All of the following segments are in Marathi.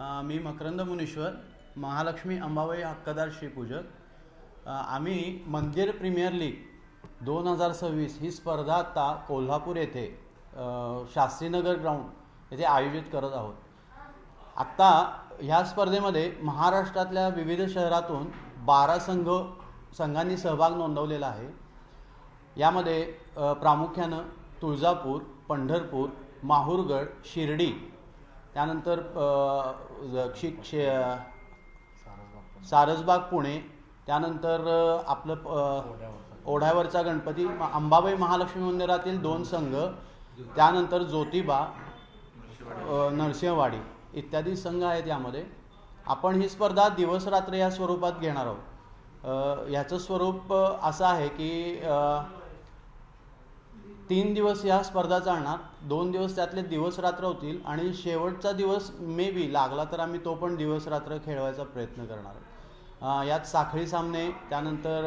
मी मकरंद मुनीश्वर, महालक्ष्मी अंबाबाई हक्कदार श्रीपूजक। आम्ही मंदिर प्रीमियर लीग 2026 ही स्पर्धा आता कोल्हापूर येथे शास्त्रीनगर ग्राउंड येथे आयोजित करत आहोत। आत्ता ह्या स्पर्धेमध्ये महाराष्ट्रातल्या विविध शहरातून 12 संघांनी सहभाग नोंदवलेला आहे। यामध्ये प्रामुख्यानं तुळजापूर, पंढरपूर, माहूरगड, शिर्डी, त्यानंतर सारसबाग पुणे, त्यानंतर आपलं ओढ्यावरचा गणपती, अंबाबाई महालक्ष्मी मंदिरातील 2 संघ, त्यानंतर ज्योतिबा, नरसिंहवाडी इत्यादी संघ आहेत। यामध्ये आपण ही स्पर्धा दिवस रात्र या स्वरूपात घेणार आहोत। याचं स्वरूप असं आहे की 3 दिवस या स्पर्धा चालणार, 2 दिवस त्यातले दिवस रात्र होतील आणि शेवटचा दिवस मे बी लागला तर आम्ही तो पण दिवस रात्र खेळवायचा प्रयत्न करणार आहोत। यात साखळी सामने, त्यानंतर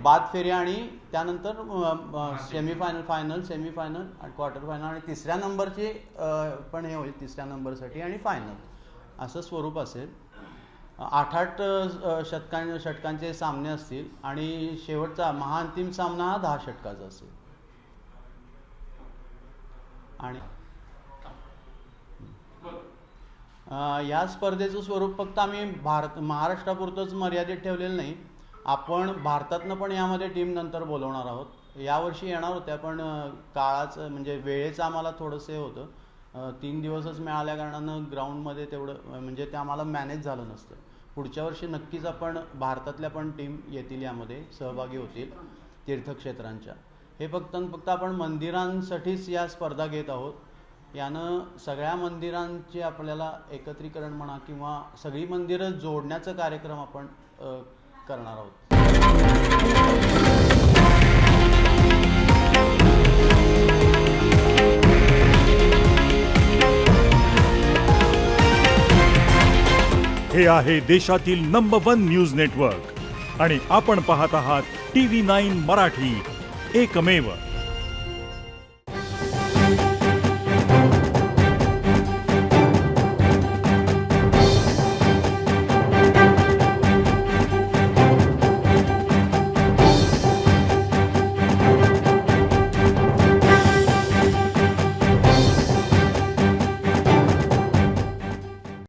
बाद फेरी आणि त्यानंतर सेमीफायनल, फायनल, सेमीफायनल आणि क्वार्टर फायनल आणि तिसऱ्या नंबरची पण हे होईल, तिसऱ्या नंबरसाठी आणि फायनल असं स्वरूप असेल। 8-8 षटकांचे सामने असतील आणि शेवटचा महाअंतिम सामना हा 10 षटकाचा असेल। आणि या स्पर्धेचं स्वरूप फक्त आम्ही महाराष्ट्रापुरतंच मर्यादित ठेवलेलं नाही, आपण भारतातनं पण यामध्ये टीम नंतर बोलवणार आहोत। यावर्षी येणार होत्या पण काळाचं म्हणजे वेळेचं आम्हाला थोडंसं हे होतं, 3 दिवसच मिळाल्या कारणानं ग्राउंडमध्ये तेवढं म्हणजे ते आम्हाला मॅनेज झालं नसतं। पुढच्या वर्षी नक्कीच आपण भारतातल्या पण टीम येतील, यामध्ये सहभागी होतील तीर्थक्षेत्रांच्या। हे फक्त आपण मंदिरांसाठीच या स्पर्धा घेत आहोत। यानं सगळ्या मंदिरांचे आपल्याला एकत्रीकरण म्हणा किंवा सगळी मंदिरं जोडण्याचा कार्यक्रम आपण करणार आहोत। हे आहे देशातील नंबर 1 न्यूज नेटवर्क आणि आपण पाहत आहात TV9 मराठी, एकमेव।